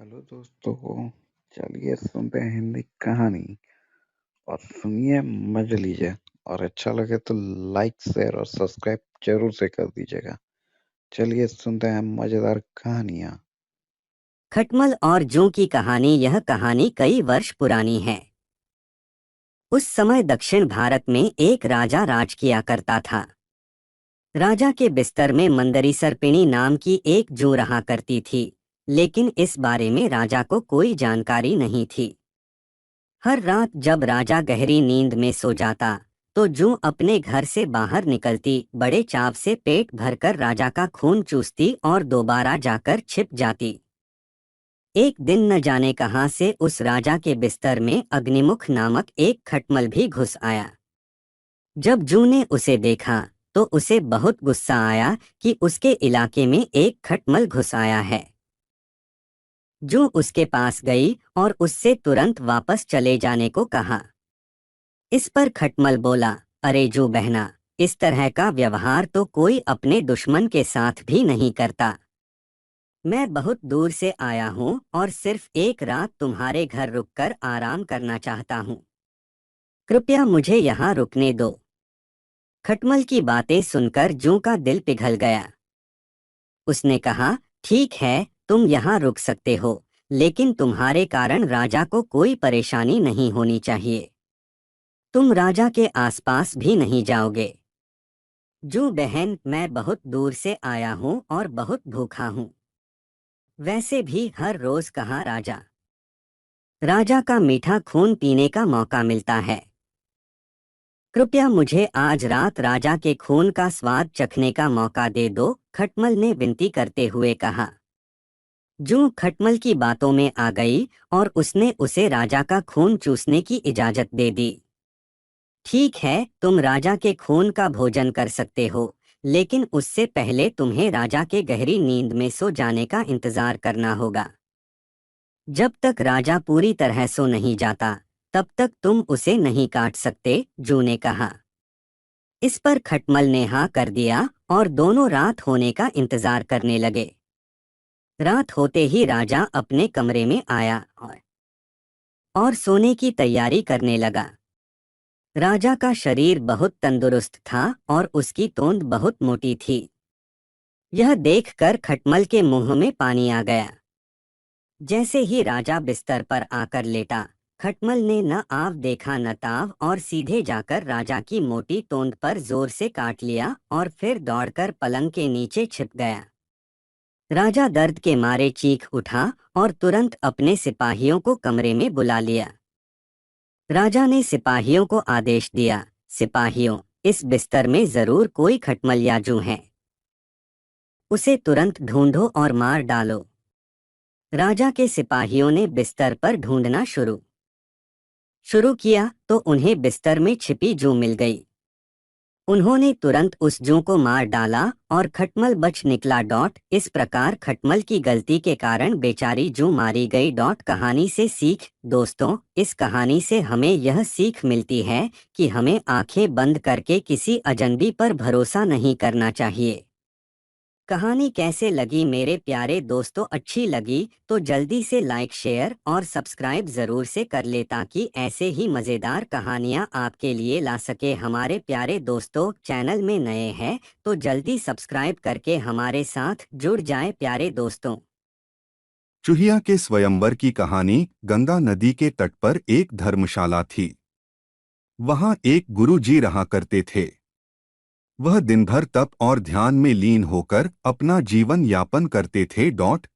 Hello दोस्तों। चलिए सुनते हैं हिंदी कहानी और सुनिए, मजे लीजिए। और अच्छा लगे तो लाइक शेयर और सब्सक्राइब जरूर से कर दीजिएगा। चलिए सुनते हैं मजेदार कहानियाँ। खटमल और जूं की कहानी। यह कहानी कई वर्ष पुरानी है। उस समय दक्षिण भारत में एक राजा राज किया करता था। राजा के बिस्तर में मंदरी सर्पिणी नाम की एक जूं रहा करती थी, लेकिन इस बारे में राजा को कोई जानकारी नहीं थी। हर रात जब राजा गहरी नींद में सो जाता, तो जूं अपने घर से बाहर निकलती, बड़े चाव से पेट भरकर राजा का खून चूसती और दोबारा जाकर छिप जाती। एक दिन न जाने कहां से उस राजा के बिस्तर में अग्निमुख नामक एक खटमल भी घुस आया। जब जू ने उसे देखा तो उसे बहुत गुस्सा आया कि उसके इलाके में एक खटमल घुस आया है। जू उसके पास गई और उससे तुरंत वापस चले जाने को कहा। इस पर खटमल बोला, अरे जू बहना, इस तरह का व्यवहार तो कोई अपने दुश्मन के साथ भी नहीं करता। मैं बहुत दूर से आया हूँ और सिर्फ एक रात तुम्हारे घर रुककर आराम करना चाहता हूँ। कृपया मुझे यहाँ रुकने दो। खटमल की बातें सुनकर जूं का दिल पिघल गया। उसने कहा, ठीक है, तुम यहाँ रुक सकते हो, लेकिन तुम्हारे कारण राजा को कोई परेशानी नहीं होनी चाहिए। तुम राजा के आसपास भी नहीं जाओगे। जूं बहन, मैं बहुत दूर से आया हूँ और बहुत भूखा हूँ। वैसे भी हर रोज कहाँ राजा राजा का मीठा खून पीने का मौका मिलता है। कृपया मुझे आज रात राजा के खून का स्वाद चखने का मौका दे दो, खटमल ने विनती करते हुए कहा। जूं खटमल की बातों में आ गई और उसने उसे राजा का खून चूसने की इजाजत दे दी। ठीक है, तुम राजा के खून का भोजन कर सकते हो, लेकिन उससे पहले तुम्हें राजा के गहरी नींद में सो जाने का इंतजार करना होगा। जब तक राजा पूरी तरह सो नहीं जाता, तब तक तुम उसे नहीं काट सकते, जू ने कहा। इस पर खटमल ने हाँ कर दिया और दोनों रात होने का इंतजार करने लगे। रात होते ही राजा अपने कमरे में आया और सोने की तैयारी करने लगा। राजा का शरीर बहुत तंदुरुस्त था और उसकी तोंद बहुत मोटी थी। यह देखकर खटमल के मुंह में पानी आ गया। जैसे ही राजा बिस्तर पर आकर लेटा, खटमल ने न आव देखा न ताव और सीधे जाकर राजा की मोटी तोंद पर जोर से काट लिया और फिर दौड़कर पलंग के नीचे छिप गया। राजा दर्द के मारे चीख उठा और तुरंत अपने सिपाहियों को कमरे में बुला लिया। राजा ने सिपाहियों को आदेश दिया, सिपाहियों, इस बिस्तर में जरूर कोई खटमल या जू है। उसे तुरंत ढूंढो और मार डालो। राजा के सिपाहियों ने बिस्तर पर ढूंढना शुरू किया तो उन्हें बिस्तर में छिपी जू मिल गई। उन्होंने तुरंत उस जू को मार डाला और खटमल बच निकला। इस प्रकार खटमल की गलती के कारण बेचारी जू मारी गई। कहानी से सीख। दोस्तों, इस कहानी से हमें यह सीख मिलती है कि हमें आंखें बंद करके किसी अजनबी पर भरोसा नहीं करना चाहिए। कहानी कैसे लगी मेरे प्यारे दोस्तों? अच्छी लगी तो जल्दी से लाइक शेयर और सब्सक्राइब ज़रूर से कर ले, ताकि ऐसे ही मज़ेदार कहानियाँ आपके लिए ला सके। हमारे प्यारे दोस्तों, चैनल में नए हैं तो जल्दी सब्सक्राइब करके हमारे साथ जुड़ जाए प्यारे दोस्तों। चूहिया के स्वयंवर की कहानी। गंगा नदी के तट पर एक धर्मशाला थी। वहां एक गुरु जी रहा करते थे। वह दिन भर तप और ध्यान में लीन होकर अपना जीवन यापन करते थे।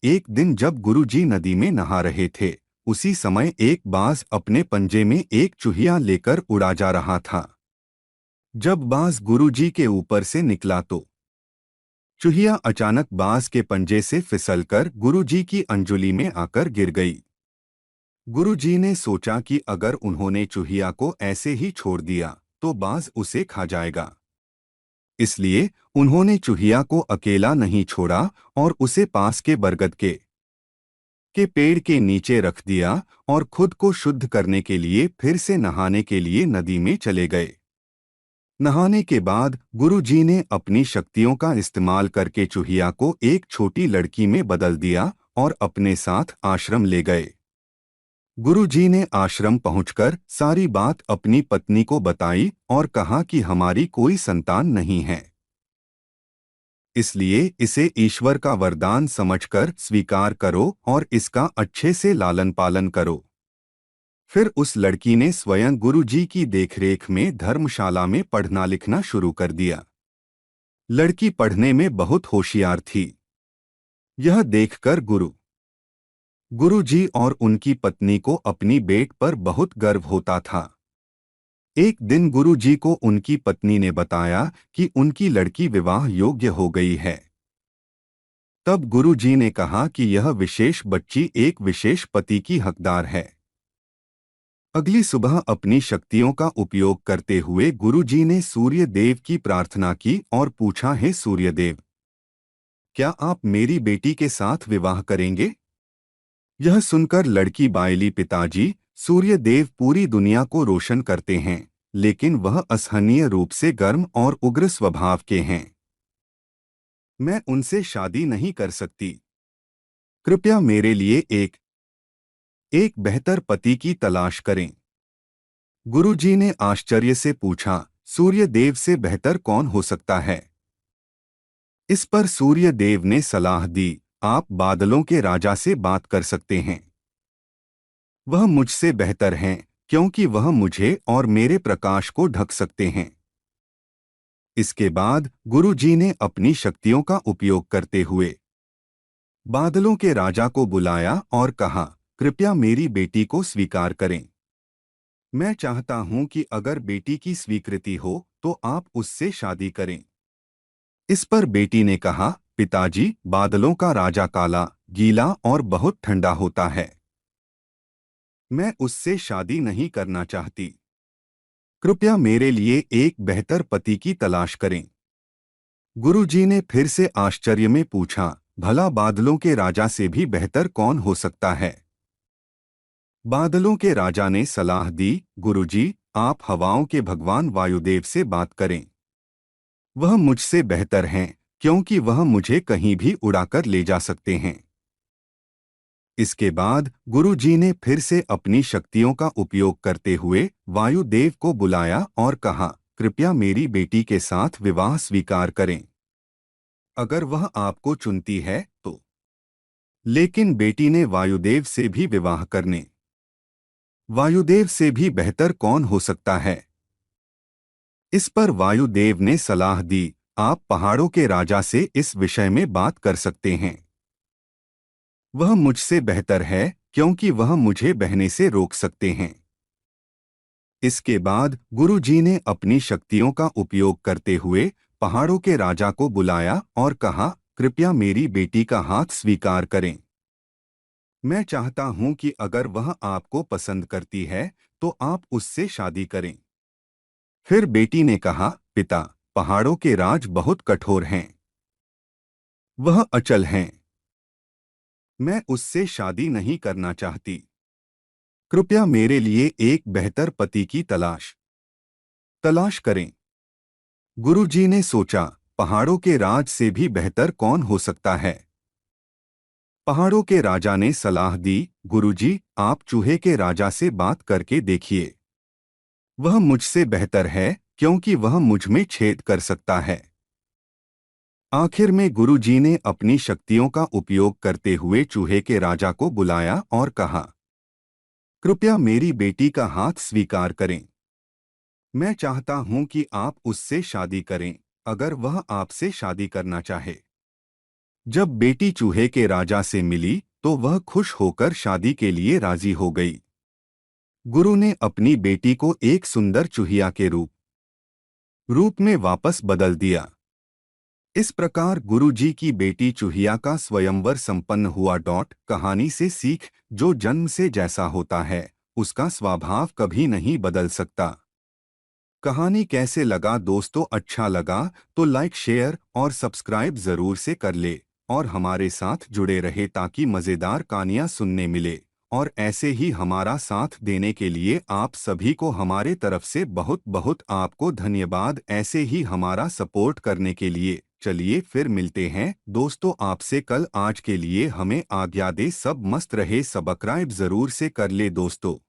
एक दिन जब गुरु जी नदी में नहा रहे थे, उसी समय एक बाज अपने पंजे में एक चूहिया लेकर उड़ा जा रहा था। जब बाज गुरु जी के ऊपर से निकला तो चूहिया अचानक बाज के पंजे से फिसलकर गुरु जी की अंजुली में आकर गिर गई। गुरुजी ने सोचा कि अगर उन्होंने चूहिया को ऐसे ही छोड़ दिया तो बाज उसे खा जाएगा। इसलिए उन्होंने चूहिया को अकेला नहीं छोड़ा और उसे पास के बरगद के पेड़ के नीचे रख दिया और खुद को शुद्ध करने के लिए फिर से नहाने के लिए नदी में चले गए। नहाने के बाद गुरुजी ने अपनी शक्तियों का इस्तेमाल करके चूहिया को एक छोटी लड़की में बदल दिया और अपने साथ आश्रम ले गए। गुरुजी ने आश्रम पहुंचकर सारी बात अपनी पत्नी को बताई और कहा कि हमारी कोई संतान नहीं है, इसलिए इसे ईश्वर का वरदान समझकर स्वीकार करो और इसका अच्छे से लालन पालन करो। फिर उस लड़की ने स्वयं गुरुजी की देखरेख में धर्मशाला में पढ़ना लिखना शुरू कर दिया। लड़की पढ़ने में बहुत होशियार थी। यह देखकर गुरुजी और उनकी पत्नी को अपनी बेट पर बहुत गर्व होता था। एक दिन गुरुजी को उनकी पत्नी ने बताया कि उनकी लड़की विवाह योग्य हो गई है। तब गुरुजी ने कहा कि यह विशेष बच्ची एक विशेष पति की हकदार है। अगली सुबह अपनी शक्तियों का उपयोग करते हुए गुरुजी ने सूर्य देव की प्रार्थना की और पूछा, हे सूर्य देव, क्या आप मेरी बेटी के साथ विवाह करेंगे? यह सुनकर लड़की बायली, पिताजी, सूर्य देव पूरी दुनिया को रोशन करते हैं, लेकिन वह असहनीय रूप से गर्म और उग्र स्वभाव के हैं। मैं उनसे शादी नहीं कर सकती। कृपया मेरे लिए एक बेहतर पति की तलाश करें। गुरुजी ने आश्चर्य से पूछा, सूर्य देव से बेहतर कौन हो सकता है? इस पर सूर्य देव ने सलाह दी, आप बादलों के राजा से बात कर सकते हैं। वह मुझसे बेहतर हैं, क्योंकि वह मुझे और मेरे प्रकाश को ढक सकते हैं। इसके बाद गुरुजी ने अपनी शक्तियों का उपयोग करते हुए बादलों के राजा को बुलाया और कहा, कृपया मेरी बेटी को स्वीकार करें। मैं चाहता हूं कि अगर बेटी की स्वीकृति हो तो आप उससे शादी करें। इस पर बेटी ने कहा, पिताजी, बादलों का राजा काला, गीला और बहुत ठंडा होता है। मैं उससे शादी नहीं करना चाहती। कृपया मेरे लिए एक बेहतर पति की तलाश करें। गुरुजी ने फिर से आश्चर्य में पूछा, भला बादलों के राजा से भी बेहतर कौन हो सकता है? बादलों के राजा ने सलाह दी, गुरुजी, आप हवाओं के भगवान वायुदेव से बात करें। वह मुझसे बेहतर हैं, क्योंकि वह मुझे कहीं भी उड़ाकर ले जा सकते हैं। इसके बाद गुरुजी ने फिर से अपनी शक्तियों का उपयोग करते हुए वायुदेव को बुलाया और कहा, कृपया मेरी बेटी के साथ विवाह स्वीकार करें। अगर वह आपको चुनती है तो। लेकिन बेटी ने वायुदेव से भी विवाह करने। वायुदेव से भी बेहतर कौन हो सकता है? इस पर वायुदेव ने सलाह दी, आप पहाड़ों के राजा से इस विषय में बात कर सकते हैं। वह मुझसे बेहतर है, क्योंकि वह मुझे बहने से रोक सकते हैं। इसके बाद गुरुजी ने अपनी शक्तियों का उपयोग करते हुए पहाड़ों के राजा को बुलाया और कहा, कृपया मेरी बेटी का हाथ स्वीकार करें। मैं चाहता हूं कि अगर वह आपको पसंद करती है तो आप उससे शादी करें। फिर बेटी ने कहा, पिता, पहाड़ों के राज बहुत कठोर हैं। वह अचल हैं। मैं उससे शादी नहीं करना चाहती। कृपया मेरे लिए एक बेहतर पति की तलाश करें। गुरुजी ने सोचा, पहाड़ों के राज से भी बेहतर कौन हो सकता है? पहाड़ों के राजा ने सलाह दी, गुरुजी, आप चूहे के राजा से बात करके देखिए। वह मुझसे बेहतर है, क्योंकि वह मुझ में छेद कर सकता है। आखिर में गुरुजी ने अपनी शक्तियों का उपयोग करते हुए चूहे के राजा को बुलाया और कहा, कृपया मेरी बेटी का हाथ स्वीकार करें। मैं चाहता हूं कि आप उससे शादी करें, अगर वह आपसे शादी करना चाहे। जब बेटी चूहे के राजा से मिली तो वह खुश होकर शादी के लिए राजी हो गई। गुरु ने अपनी बेटी को एक सुंदर चूहिया के रूप में वापस बदल दिया। इस प्रकार गुरुजी की बेटी चूहिया का स्वयंवर संपन्न हुआ। कहानी से सीख, जो जन्म से जैसा होता है उसका स्वभाव कभी नहीं बदल सकता। कहानी कैसे लगा दोस्तों? अच्छा लगा तो लाइक, शेयर और सब्सक्राइब जरूर से कर ले और हमारे साथ जुड़े रहे ताकि मज़ेदार कहानियां सुनने मिले। और ऐसे ही हमारा साथ देने के लिए आप सभी को हमारे तरफ से बहुत बहुत आपको धन्यवाद। ऐसे ही हमारा सपोर्ट करने के लिए चलिए फिर मिलते हैं दोस्तों आपसे कल। आज के लिए हमें आज्ञा दे। सब मस्त रहे। सब्सक्राइब जरूर से कर ले दोस्तों।